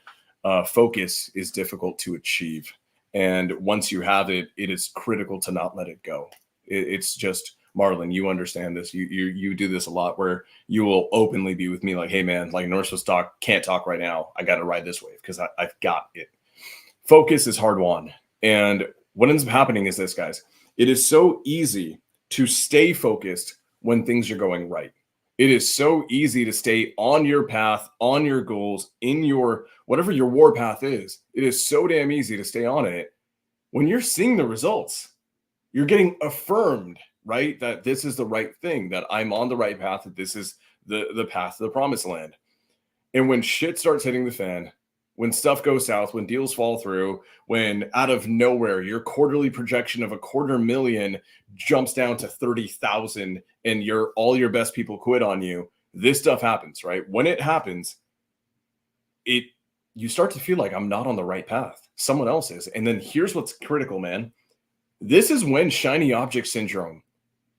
S2: focus is difficult to achieve, and once you have it, it is critical to not let it go. It's just Marlon, you understand this. You do this a lot where you will openly be with me like, hey man, like Northwest talk can't talk right now. I got to ride this wave because I've got it. Focus is hard won. And what ends up happening is this, guys. It is so easy to stay focused when things are going right. It is so easy to stay on your path, on your goals, in your whatever your war path is. It is so damn easy to stay on it when you're seeing the results. You're getting affirmed, right? That this is the right thing, that I'm on the right path, that this is the path to the promised land. And when shit starts hitting the fan, when stuff goes south, when deals fall through, when out of nowhere your quarterly projection of $250,000 jumps down to 30,000 and all your best people quit on you, this stuff happens, right? When it happens, you start to feel like I'm not on the right path. Someone else is. And then here's what's critical, man. This is when shiny object syndrome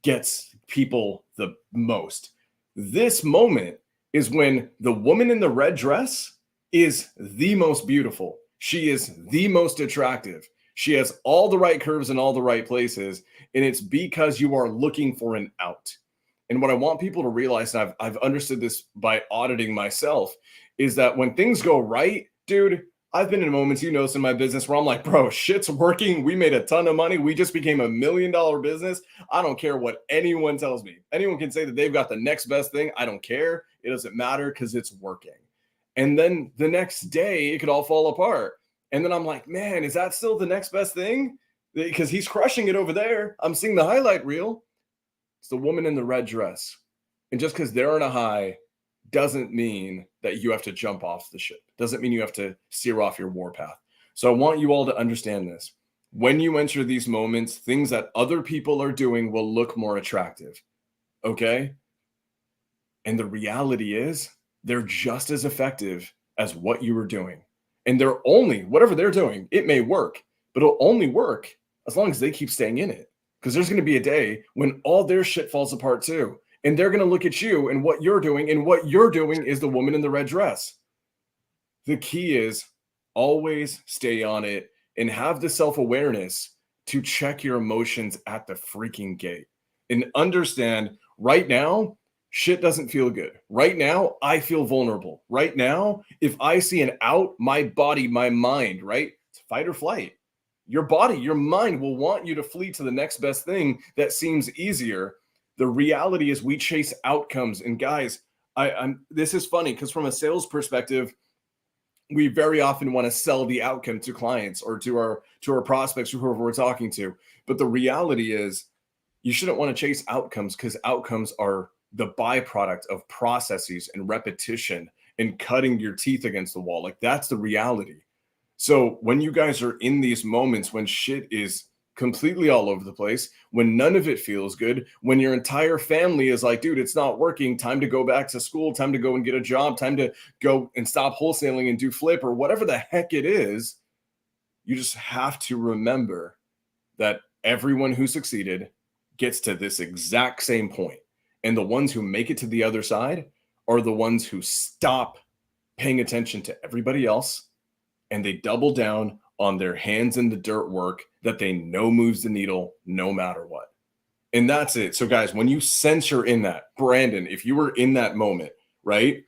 S2: gets people the most. This moment is when the woman in the red dress is the most beautiful. She is the most attractive. She has all the right curves in all the right places. And it's because you are looking for an out. And what I want people to realize, and I've understood this by auditing myself, is that when things go right, dude, I've been in moments, you know, in my business where I'm like, bro, shit's working. We made a ton of money. We just became $1 million business. I don't care what anyone tells me. Anyone can say that they've got the next best thing. I don't care. It doesn't matter because it's working. And then the next day, it could all fall apart. And then I'm like, man, is that still the next best thing? Because he's crushing it over there. I'm seeing the highlight reel. It's the woman in the red dress. And just because they're on a high doesn't mean that you have to jump off the ship. Doesn't mean you have to steer off your war path. So I want you all to understand this. When you enter these moments, things that other people are doing will look more attractive. Okay? And the reality is they're just as effective as what you were doing. And whatever they're doing, it may work, but it'll only work as long as they keep staying in it. Because there's going to be a day when all their shit falls apart too. And they're going to look at you and what you're doing. And what you're doing is the woman in the red dress. The key is always stay on it and have the self-awareness to check your emotions at the freaking gate. And understand right now, shit doesn't feel good. Right now, I feel vulnerable. Right now, if I see an out, my body, my mind, right? It's fight or flight. Your body, your mind will want you to flee to the next best thing that seems easier. The reality is we chase outcomes. And guys, this is funny because from a sales perspective, we very often want to sell the outcome to clients or to our prospects or whoever we're talking to. But the reality is you shouldn't want to chase outcomes because outcomes are the byproduct of processes and repetition and cutting your teeth against the wall. Like that's the reality. So when you guys are in these moments when shit is completely all over the place, when none of it feels good, when your entire family is like, dude, it's not working, time to go back to school, time to go and get a job, time to go and stop wholesaling and do flip or whatever the heck it is, you just have to remember that everyone who succeeded gets to this exact same point. And the ones who make it to the other side are the ones who stop paying attention to everybody else and they double down on their hands in the dirt work that they know moves the needle no matter what. And that's it. So guys, when you sense you're in that, Brandon, if you were in that moment, right?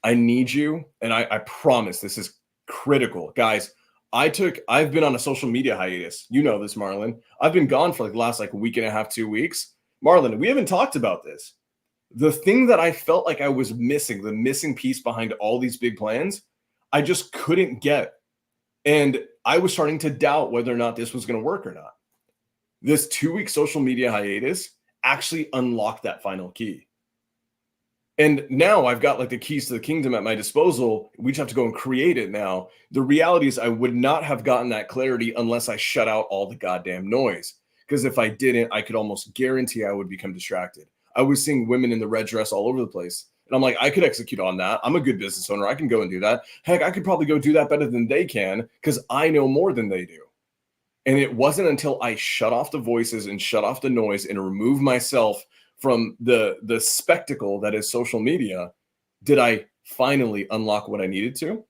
S2: I need you. And I promise this is critical. Guys, I've been on a social media hiatus. You know this, Marlon. I've been gone for the last week and a half, 2 weeks. Marlon, we haven't talked about this. The thing that I felt like I was missing, the missing piece behind all these big plans, I just couldn't get. And I was starting to doubt whether or not this was going to work or not. This 2-week social media hiatus actually unlocked that final key. And now I've got the keys to the kingdom at my disposal. We just have to go and create it now. The reality is I would not have gotten that clarity unless I shut out all the goddamn noise. Because if I didn't, I could almost guarantee I would become distracted. I was seeing women in the red dress all over the place. And I'm like, I could execute on that. I'm a good business owner. I can go and do that. Heck, I could probably go do that better than they can because I know more than they do. And it wasn't until I shut off the voices and shut off the noise and removed myself from the spectacle that is social media did I finally unlock what I needed to.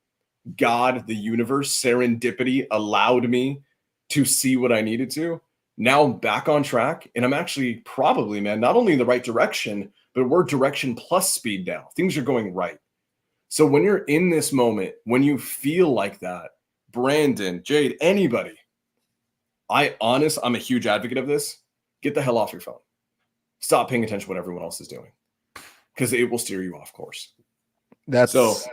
S2: God, the universe, serendipity allowed me to see what I needed to. Now I'm back on track, and I'm actually probably, man, not only in the right direction, but we're direction plus speed now. Things are going right. So when you're in this moment, when you feel like that, Brandon, Jade, anybody, I'm a huge advocate of this. Get the hell off your phone. Stop paying attention to what everyone else is doing, because it will steer you off course.
S1: That's
S2: huge.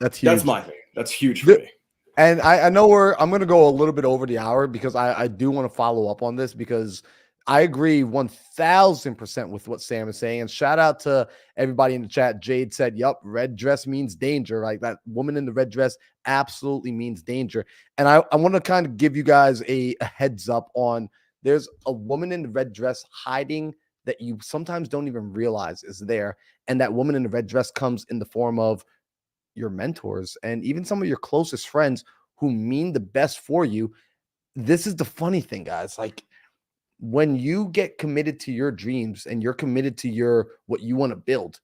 S2: That's my thing. That's huge for me.
S1: And I know I'm going to go a little bit over the hour because I do want to follow up on this, because I agree 1000% with what Sam is saying. And shout out to everybody in the chat. Jade said, yup, red dress means danger. Like, that woman in the red dress absolutely means danger. And I want to kind of give you guys a heads up on, there's a woman in the red dress hiding that you sometimes don't even realize is there. And that woman in the red dress comes in the form of your mentors and even some of your closest friends who mean the best for you. This is the funny thing, guys. Like, when you get committed to your dreams and you're committed to what you want to build,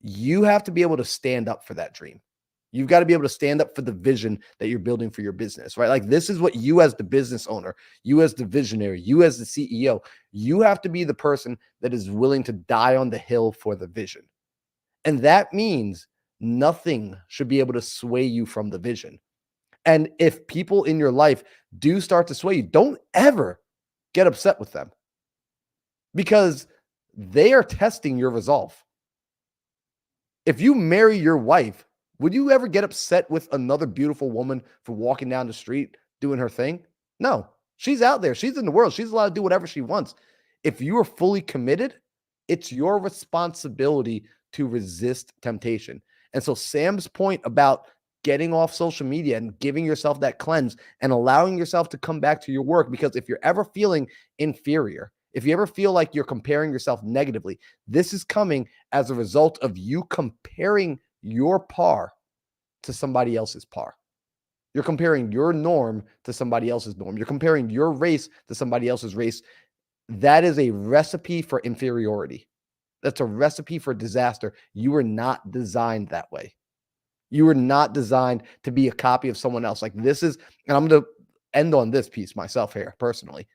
S1: you have to be able to stand up for that dream. You've got to be able to stand up for the vision that you're building for your business, right? Like, this is what you, as the business owner, you as the visionary, you as the CEO, you have to be the person that is willing to die on the hill for the vision. And that means nothing should be able to sway you from the vision. And if people in your life do start to sway you, don't ever get upset with them, because they are testing your resolve. If you marry your wife, would you ever get upset with another beautiful woman for walking down the street doing her thing? No, she's out there. She's in the world. She's allowed to do whatever she wants. If you are fully committed, it's your responsibility to resist temptation. And so Sam's point about getting off social media and giving yourself that cleanse and allowing yourself to come back to your work, because if you're ever feeling inferior, if you ever feel like you're comparing yourself negatively, this is coming as a result of you comparing your par to somebody else's par. You're comparing your norm to somebody else's norm. You're comparing your race to somebody else's race. That is a recipe for inferiority. That's a recipe for disaster. You were not designed that way. You were not designed to be a copy of someone else. Like, this is, and I'm going to end on this piece myself here personally.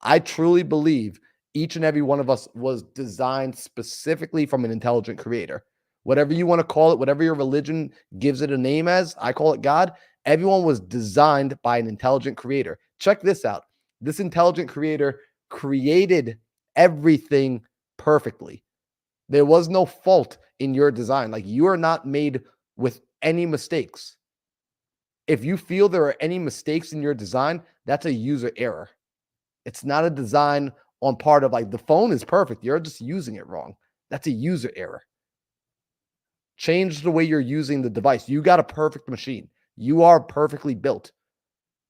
S1: I truly believe each and every one of us was designed specifically from an intelligent creator. Whatever you want to call it, whatever your religion gives it a name as, I call it God. Everyone was designed by an intelligent creator. Check this out. This intelligent creator created everything perfectly. There was no fault in your design. Like, you are not made with any mistakes. If you feel there are any mistakes in your design, that's a user error. It's not a design on part of, like, the phone is perfect. You're just using it wrong. That's a user error. Change the way you're using the device. You got a perfect machine. You are perfectly built.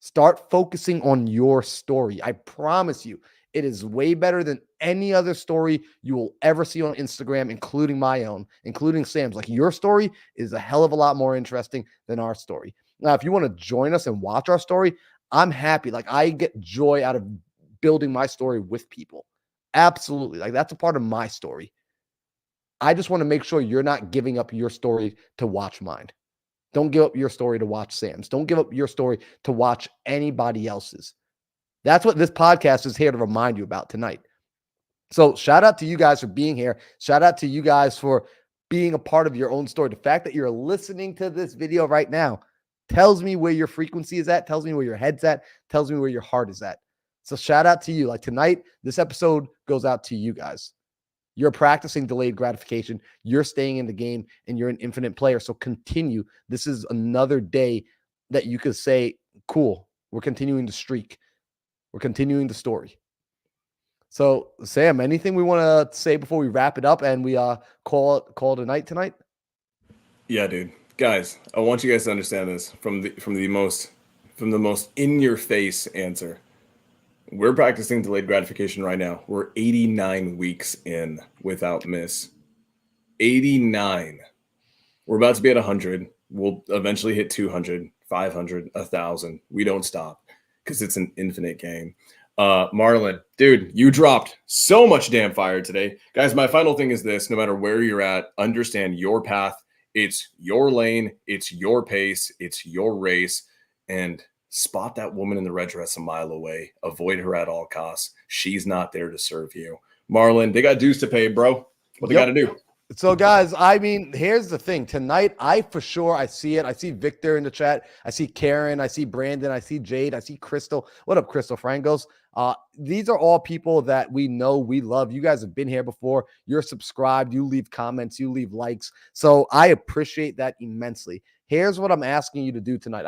S1: Start focusing on your story. I promise you, it is way better than any other story you will ever see on Instagram, including my own, including Sam's. Like, your story is a hell of a lot more interesting than our story. Now, if you want to join us and watch our story, I'm happy. Like, I get joy out of building my story with people. Absolutely. Like, that's a part of my story. I just want to make sure you're not giving up your story to watch mine. Don't give up your story to watch Sam's. Don't give up your story to watch anybody else's. That's what this podcast is here to remind you about tonight. So shout out to you guys for being here. Shout out to you guys for being a part of your own story. The fact that you're listening to this video right now tells me where your frequency is at, tells me where your head's at, tells me where your heart is at. So shout out to you. Like, tonight, this episode goes out to you guys. You're practicing delayed gratification. You're staying in the game, and you're an infinite player. So continue. This is another day that you could say, cool, we're continuing the streak. We're continuing the story. So, Sam, anything we want to say before we wrap it up and we call it a night tonight?
S2: Yeah, dude. Guys, I want you guys to understand this from the most in your face answer. We're practicing delayed gratification right now. We're 89 weeks in without miss. 89. We're about to be at 100. We'll eventually hit 200, 500, 1,000. We don't stop because it's an infinite game. Marlon, dude, you dropped so much damn fire today. Guys, my final thing is this. No matter where you're at, understand your path. It's your lane. It's your pace. It's your race. And spot that woman in the red dress a mile away. Avoid her at all costs. She's not there to serve you. Marlon, they got dues to pay, bro. What they got to do?
S1: So, guys, I mean, here's the thing. Tonight, I see it. I see Victor in the chat. I see Karen. I see Brandon. I see Jade. I see Crystal. What up, Crystal Frangos? These are all people that we know, we love. You guys have been here before. You're subscribed. You leave comments. You leave likes. So I appreciate that immensely. Here's what I'm asking you to do tonight.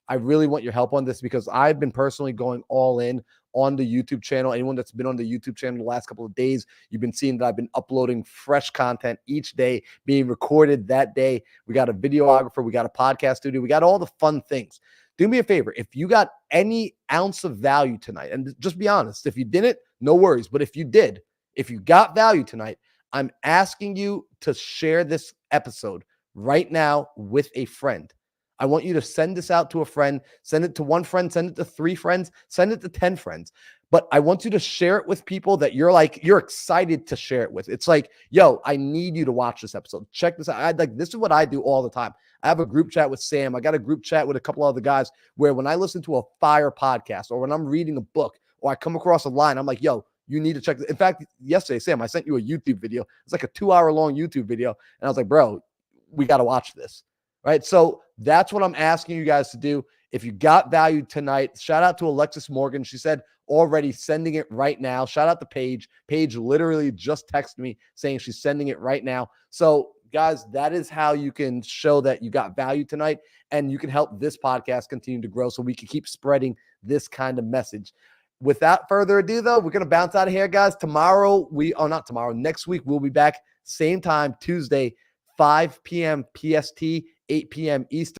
S1: I really want your help on this because I've been personally going all in on the YouTube channel. Anyone that's been on the YouTube channel the last couple of days, you've been seeing that I've been uploading fresh content each day, being recorded that day. We got a videographer, we got a podcast studio, we got all the fun things. Do me a favor. If you got any ounce of value tonight, and just be honest, if you didn't, no worries. But if you did, if you got value tonight, I'm asking you to share this episode right now with a friend. I want you to send this out to a friend, send it to one friend, send it to 3 friends, send it to 10 friends. But I want you to share it with people that you're excited to share it with. It's like, yo, I need you to watch this episode. Check this out. This is what I do all the time. I have a group chat with Sam. I got a group chat with a couple other guys where when I listen to a fire podcast or when I'm reading a book or I come across a line, I'm like, yo, you need to check this. In fact, yesterday, Sam, I sent you a YouTube video. It's like a 2-hour long YouTube video. And I was like, bro, we got to watch this. Right. So that's what I'm asking you guys to do. If you got value tonight, shout out to Alexis Morgan. She said already sending it right now. Shout out to Paige. Paige literally just texted me saying she's sending it right now. So guys, that is how you can show that you got value tonight and you can help this podcast continue to grow so we can keep spreading this kind of message. Without further ado, though, we're going to bounce out of here, guys. Next week, we'll be back. Same time, Tuesday, 5 p.m. PST, 8 p.m. Eastern.